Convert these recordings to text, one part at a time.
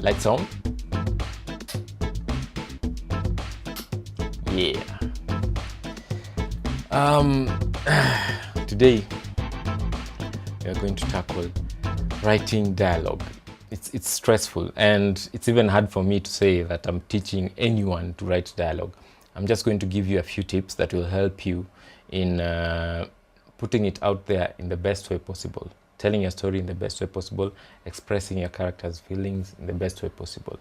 Lights on. Yeah. Today we are going to tackle writing dialogue. It's stressful, and it's even hard for me to say that I'm teaching anyone to write dialogue. I'm just going to give you a few tips that will help you in putting it out there in the best way possible, telling your story in the best way possible, expressing your character's feelings in the best way possible,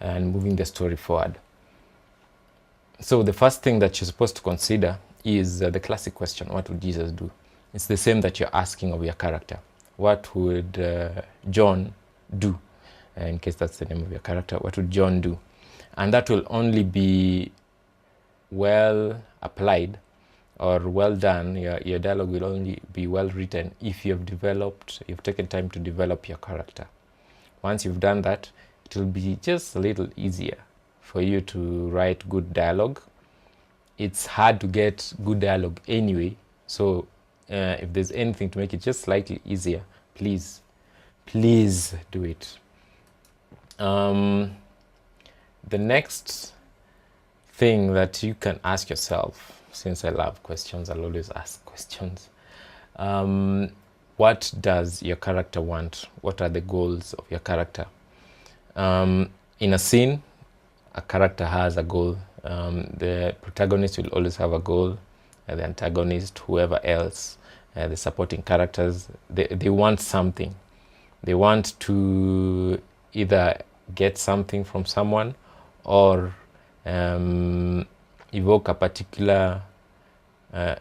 and moving the story forward. So the first thing that you're supposed to consider is the classic question, what would Jesus do? It's the same that you're asking of your character. What would John do? In case that's the name of your character, what would John do? And that will only be well applied or well done. Your dialogue will only be well written if you've taken time to develop your character. Once you've done that, it will be just a little easier for you to write good dialogue. It's hard to get good dialogue anyway, so if there's anything to make it just slightly easier, please do it. The next thing that you can ask yourself, since I love questions, I'll always ask questions. What does your character want? What are the goals of your character? In a scene, a character has a goal. The protagonist will always have a goal. The antagonist, whoever else, the supporting characters, they want something. They want to either get something from someone or evoke a particular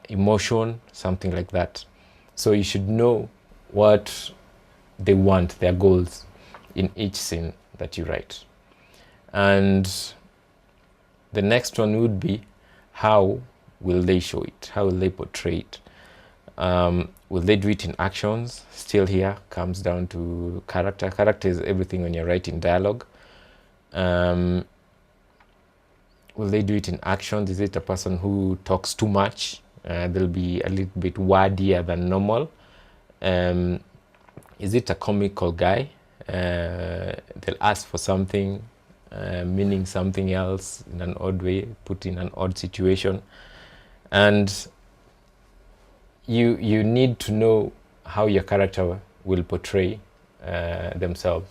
emotion, something like that. So you should know what they want, their goals, in each scene that you write. And the next one would be, how will they show it? How will they portray it? Will they do it in actions? Still here comes down to character. Character is everything when you're writing dialogue. Will they do it in actions? Is it a person who talks too much? They'll be a little bit wordier than normal. Is it a comical guy? They'll ask for something, meaning something else in an odd way, put in an odd situation. And you need to know how your character will portray themselves.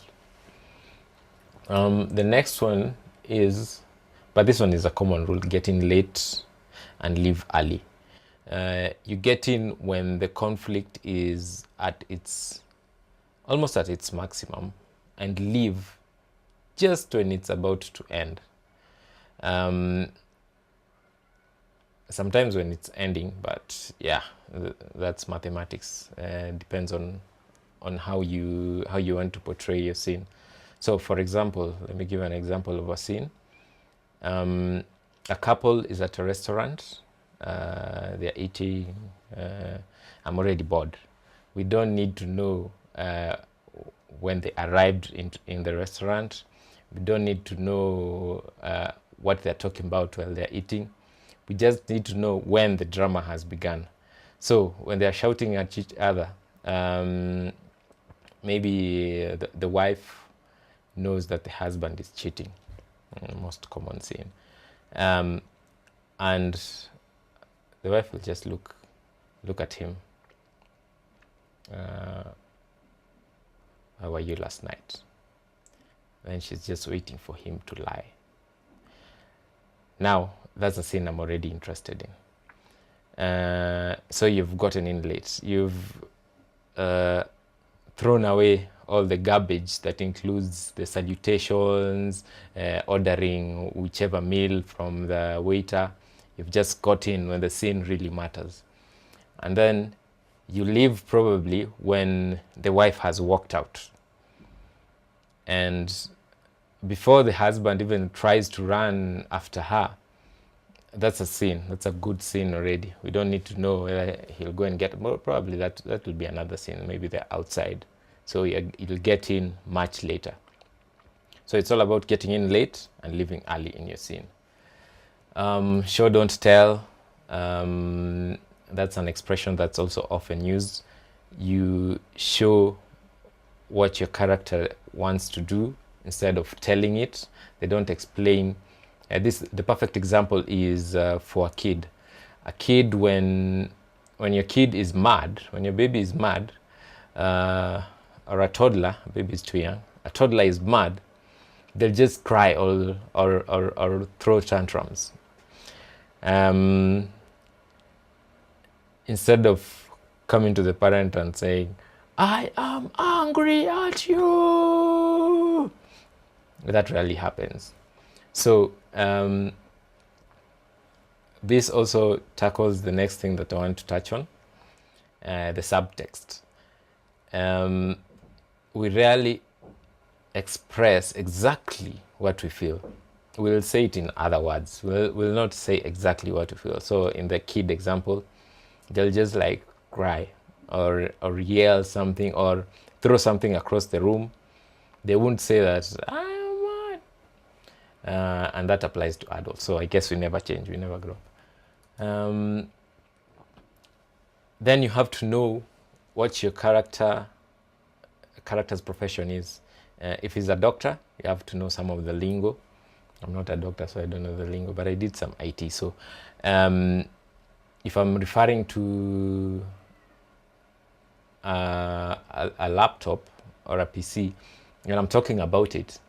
The next one is, but this one is a common rule, get in late and leave early. You get in when the conflict is almost at its maximum, and leave just when it's about to end. Sometimes when it's ending, but yeah, that's mathematics. Depends on how you want to portray your scene. So for example, let me give an example of a scene. A couple is at a restaurant. They're eating. I'm already bored. We don't need to know when they arrived in the restaurant. We don't need to know what they're talking about while they're eating. We just need to know when the drama has begun. So when they're shouting at each other, maybe the wife knows that the husband is cheating. Most common scene. And the wife will just look at him. How were you last night? And she's just waiting for him to lie. Now, that's a scene I'm already interested in. So you've gotten in late. You've thrown away all the garbage that includes the salutations, ordering whichever meal from the waiter. You've just got in when the scene really matters. And then you leave probably when the wife has walked out. And before the husband even tries to run after her, that's a scene. That's a good scene already. We don't need to know whether he'll go and get, well, probably that will be another scene. Maybe they're outside. So you'll get in much later. So it's all about getting in late and leaving early in your scene. Show, don't tell. That's an expression that's also often used. You show what your character wants to do instead of telling it. They don't explain. The perfect example is for a kid. A kid, when your kid is mad, when your baby is mad, or a toddler, a baby is too young, a toddler is mad, they'll just cry or throw tantrums. Instead of coming to the parent and saying, I am angry at you, that rarely happens. So this also tackles the next thing that I want to touch on, the subtext. We rarely express exactly what we feel. We'll say it in other words. We'll not say exactly what we feel. So in the kid example, they'll just like cry or yell something or throw something across the room. They won't say that, I am mad. And that applies to adults. So I guess we never change, we never grow. Then you have to know what your character's profession is. If he's a doctor, you have to know some of the lingo. I'm not a doctor, so I don't know the lingo, but I did some IT. So if I'm referring to a laptop or a PC, when I'm talking about it,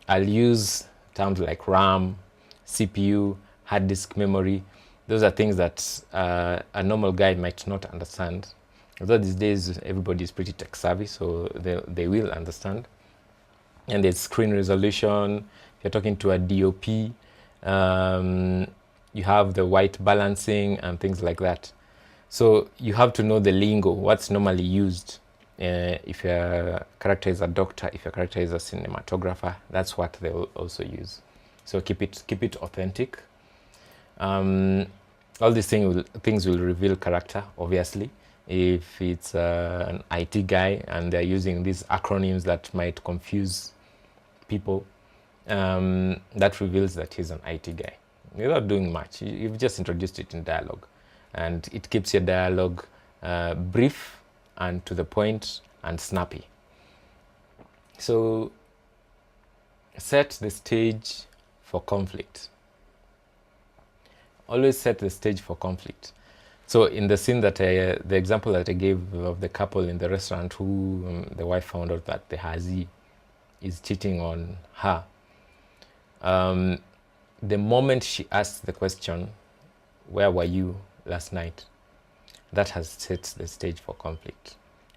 I'll use terms like RAM, CPU, hard disk memory. Those are things that a normal guy might not understand. Although these days everybody is pretty tech savvy, so they will understand. And there's screen resolution. If you're talking to a DOP, you have the white balancing and things like that. So you have to know the lingo, what's normally used. If your character is a doctor, if your character is a cinematographer, that's what they will also use. So keep it authentic. All these things will reveal character, obviously. If it's an IT guy and they're using these acronyms that might confuse people, that reveals that he's an IT guy. Without doing much, you've just introduced it in dialogue, and it keeps your dialogue brief and to the point and snappy. So set the stage for conflict. Always set the stage for conflict. So in the scene that the example that I gave of the couple in the restaurant who the wife found out that the Hazi is cheating on her, the moment she asks the question, where were you last night? That has set the stage for conflict.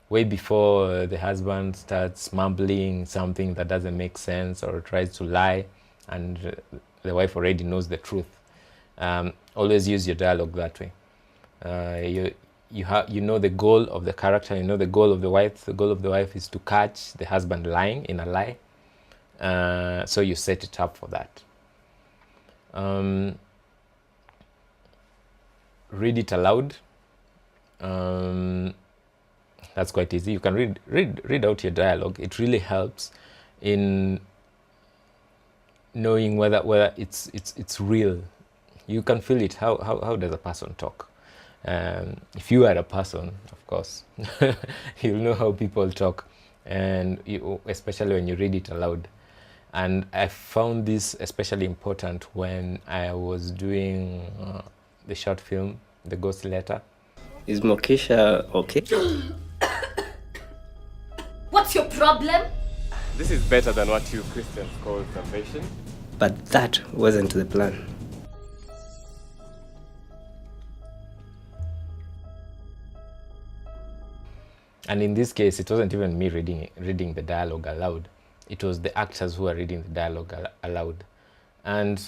Way before the husband starts mumbling something that doesn't make sense or tries to lie and the wife already knows the truth. Always use your dialogue that way. You know the goal of the character, you know the goal of the wife. The goal of the wife is to catch the husband lying in a lie. So you set it up for that. Read it aloud. That's quite easy. You can read out your dialogue. It really helps in knowing whether it's real. You can feel it. How does a person talk? If you are a person, of course, you'll know how people talk, and especially when you read it aloud. And I found this especially important when I was doing the short film, The Ghost Letter. Is Mokisha okay? What's your problem? This is better than what you Christians call salvation. But that wasn't the plan. And in this case, it wasn't even me reading the dialogue aloud. It was the actors who were reading the dialogue aloud. And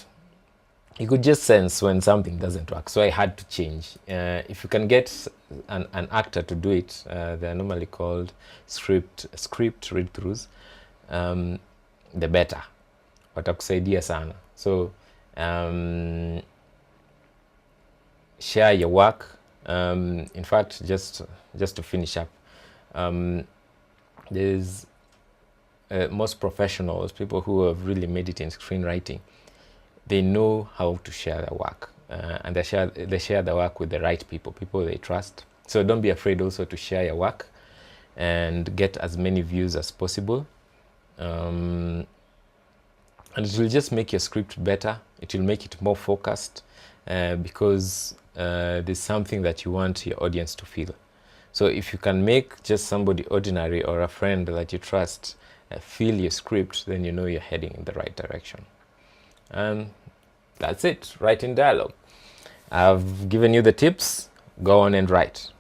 you could just sense when something doesn't work. So I had to change. If you can get an actor to do it, they're normally called script read-throughs, the better. Watakusaidia sana. So share your work. In fact, just to finish up, there's most professionals, people who have really made it in screenwriting, they know how to share their work, and they share their work with the right people they trust. So don't be afraid also to share your work and get as many views as possible. And it will just make your script better. It will make it more focused because there's something that you want your audience to feel. So if you can make just somebody ordinary or a friend that you trust feel your script, then you know you're heading in the right direction. And that's it, writing dialogue. I've given you the tips, go on and write.